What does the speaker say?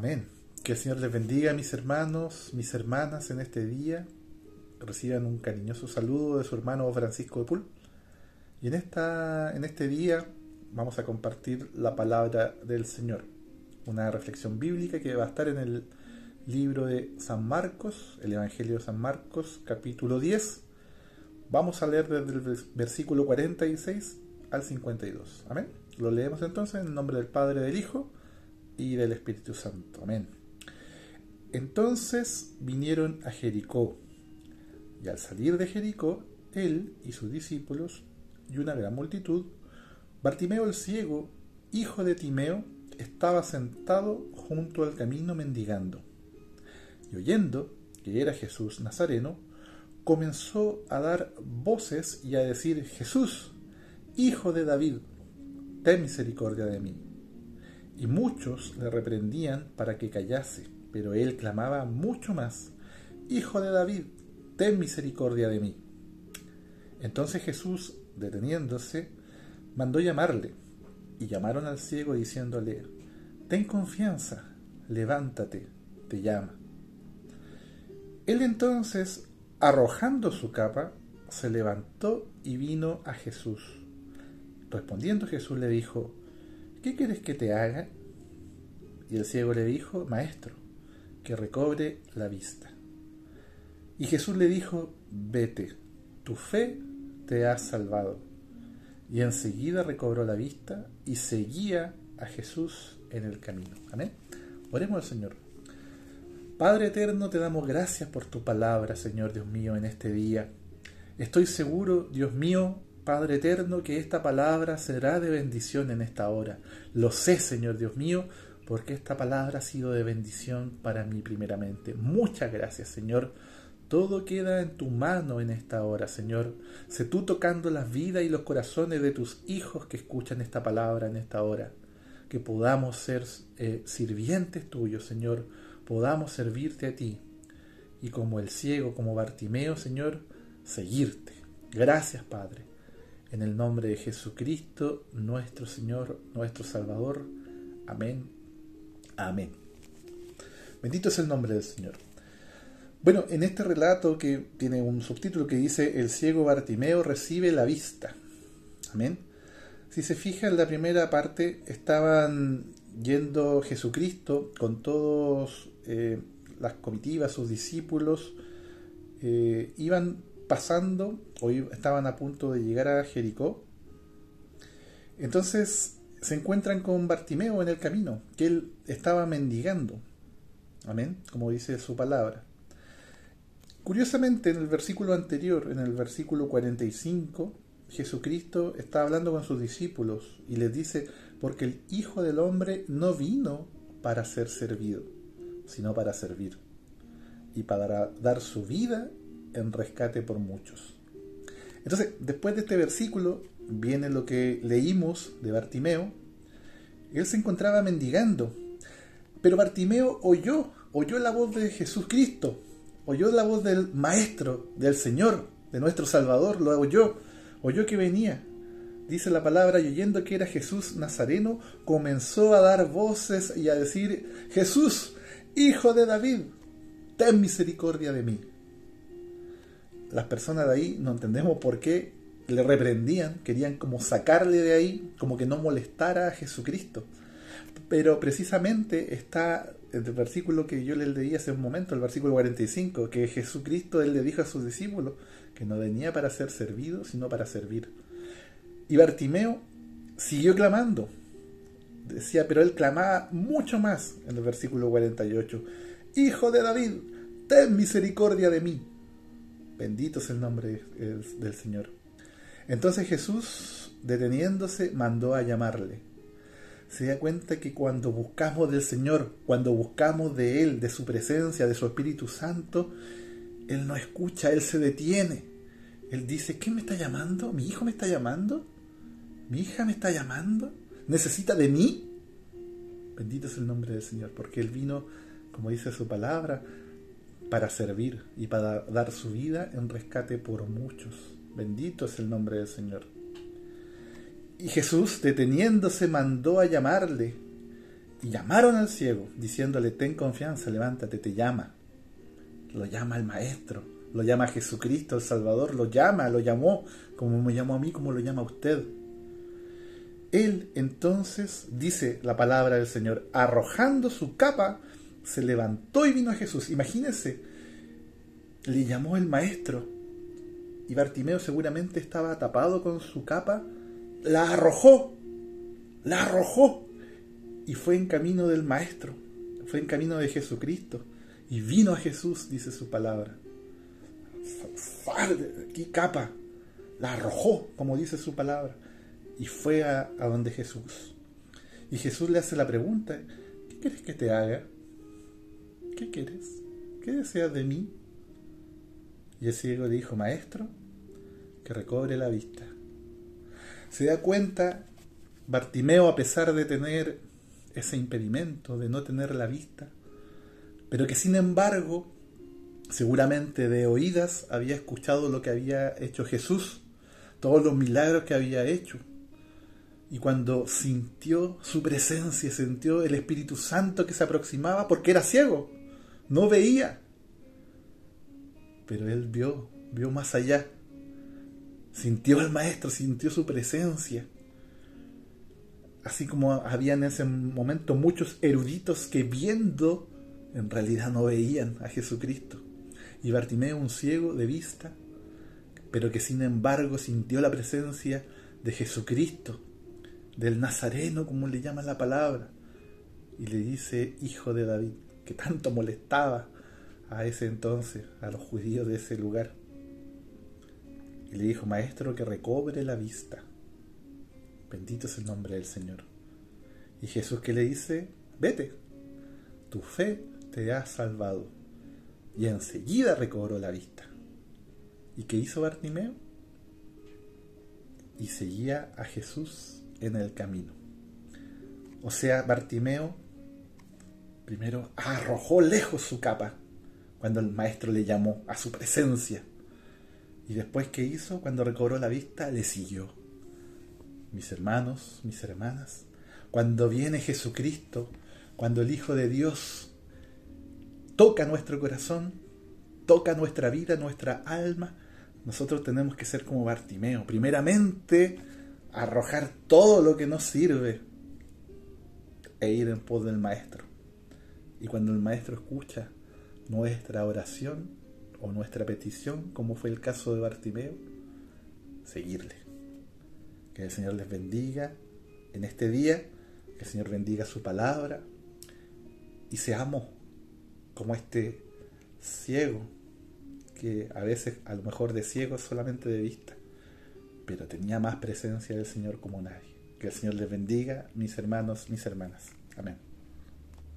Amén. Que el Señor les bendiga, mis hermanos, mis hermanas, en este día. Reciban un cariñoso saludo de su hermano Francisco de Pul. Y en este día vamos a compartir la palabra del Señor. Una reflexión bíblica que va a estar en el libro de San Marcos, el Evangelio de San Marcos, capítulo 10. Vamos a leer desde el versículo 46 al 52. Amén. Lo leemos entonces en el nombre del Padre, del Hijo y del Espíritu Santo. Amén. Entonces vinieron a Jericó, y al salir de Jericó, él y sus discípulos y una gran multitud, Bartimeo el ciego, hijo de Timeo, estaba sentado junto al camino mendigando. Y oyendo que era Jesús Nazareno, comenzó a dar voces y a decir: Jesús, hijo de David, ten misericordia de mí. Y muchos le reprendían para que callase, pero él clamaba mucho más: Hijo de David, ten misericordia de mí. Entonces Jesús, deteniéndose, mandó llamarle, y llamaron al ciego diciéndole: Ten confianza, levántate, te llama. Él entonces, arrojando su capa, se levantó y vino a Jesús. Respondiendo Jesús le dijo: ¿Qué quieres que te haga? Y el ciego le dijo: Maestro, que recobre la vista. Y Jesús le dijo: Vete, tu fe te ha salvado. Y enseguida recobró la vista y seguía a Jesús en el camino. Amén. Oremos al Señor. Padre eterno, te damos gracias por tu palabra, Señor Dios mío, en este día. Estoy seguro, Dios mío, Padre eterno, que esta palabra será de bendición en esta hora. Lo sé, Señor Dios mío, porque esta palabra ha sido de bendición para mí primeramente. Muchas gracias, Señor. Todo queda en tu mano en esta hora, Señor. Sé tú tocando las vidas y los corazones de tus hijos que escuchan esta palabra en esta hora. Que podamos ser sirvientes tuyos, Señor. Podamos servirte a ti. Y como el ciego, como Bartimeo, Señor, seguirte. Gracias, Padre. En el nombre de Jesucristo, nuestro Señor, nuestro Salvador. Amén. Amén. Bendito es el nombre del Señor. Bueno, en este relato que tiene un subtítulo que dice: El ciego Bartimeo recibe la vista. Amén. Si se fija en la primera parte, estaban yendo Jesucristo con todos las comitivas, sus discípulos, iban pasando, o estaban a punto de llegar a Jericó. Entonces se encuentran con Bartimeo en el camino, que él estaba mendigando. Amén, como dice su palabra. Curiosamente, en el versículo anterior, en el versículo 45, Jesucristo está hablando con sus discípulos y les dice: porque el Hijo del Hombre no vino para ser servido, sino para servir, y para dar su vida en rescate por muchos. Entonces, después de este versículo, viene lo que leímos de Bartimeo. Él se encontraba mendigando, pero Bartimeo oyó la voz de Jesucristo, oyó la voz del Maestro, del Señor, de nuestro Salvador, lo oyó que venía. Dice la palabra: y oyendo que era Jesús Nazareno, comenzó a dar voces y a decir: Jesús, hijo de David, ten misericordia de mí. Las personas de ahí no entendemos por qué le reprendían, querían como sacarle de ahí, como que no molestara a Jesucristo. Pero precisamente está el versículo que yo les leí hace un momento, el versículo 45, que Jesucristo, él le dijo a sus discípulos que no venía para ser servido, sino para servir. Y Bartimeo siguió clamando. Decía, pero él clamaba mucho más en el versículo 48. Hijo de David, ten misericordia de mí. Bendito es el nombre del Señor. Entonces Jesús, deteniéndose, mandó a llamarle. Se da cuenta que cuando buscamos del Señor, cuando buscamos de Él, de su presencia, de su Espíritu Santo, Él no escucha, Él se detiene. Él dice: ¿qué me está llamando? ¿Mi hijo me está llamando? ¿Mi hija me está llamando? ¿Necesita de mí? Bendito es el nombre del Señor, porque Él vino, como dice su palabra, para servir y para dar su vida en rescate por muchos. Bendito es el nombre del Señor. Y Jesús, deteniéndose, mandó a llamarle. Y llamaron al ciego, diciéndole: ten confianza, levántate, te llama. Lo llama el Maestro, lo llama Jesucristo, el Salvador, lo llamó, como me llamó a mí, como lo llama a usted. Él entonces, dice la palabra del Señor, arrojando su capa, se levantó y vino a Jesús. Imagínense, le llamó el Maestro, y Bartimeo seguramente estaba tapado con su capa, la arrojó, y fue en camino del Maestro, fue en camino de Jesucristo, y vino a Jesús, dice su palabra. ¿Qué capa? La arrojó, como dice su palabra, y fue a donde Jesús. Y Jesús le hace la pregunta: ¿qué quieres que te haga? ¿Qué quieres? ¿Qué deseas de mí? Y el ciego le dijo: Maestro, que recobre la vista. Se da cuenta Bartimeo, a pesar de tener ese impedimento, de no tener la vista, pero que sin embargo, seguramente de oídas, había escuchado lo que había hecho Jesús, todos los milagros que había hecho. Y cuando sintió su presencia, sintió el Espíritu Santo que se aproximaba, porque era ciego, no veía. Pero él vio más allá. Sintió al Maestro, sintió su presencia. Así como había en ese momento muchos eruditos que viendo, en realidad no veían a Jesucristo. Y Bartimeo, un ciego de vista, pero que sin embargo sintió la presencia de Jesucristo, del Nazareno, como le llama la palabra, y le dice: hijo de David, que tanto molestaba a ese entonces a los judíos de ese lugar. Y le dijo: Maestro, que recobre la vista. Bendito es el nombre del Señor. Y Jesús, ¿qué le dice? Vete, tu fe te ha salvado. Y enseguida recobró la vista. ¿Y qué hizo Bartimeo? Y seguía a Jesús en el camino. O sea, Bartimeo primero arrojó lejos su capa cuando el Maestro le llamó a su presencia. Y después, ¿qué hizo? Cuando recobró la vista, le siguió. Mis hermanos, mis hermanas, cuando viene Jesucristo, cuando el Hijo de Dios toca nuestro corazón, toca nuestra vida, nuestra alma, nosotros tenemos que ser como Bartimeo. Primeramente, arrojar todo lo que nos sirve e ir en pos del Maestro. Y cuando el Maestro escucha nuestra oración o nuestra petición, como fue el caso de Bartimeo, seguirle. Que el Señor les bendiga en este día, que el Señor bendiga su palabra, y seamos como este ciego, que a veces, a lo mejor de ciego solamente de vista, pero tenía más presencia del Señor como nadie. Que el Señor les bendiga, mis hermanos, mis hermanas. Amén.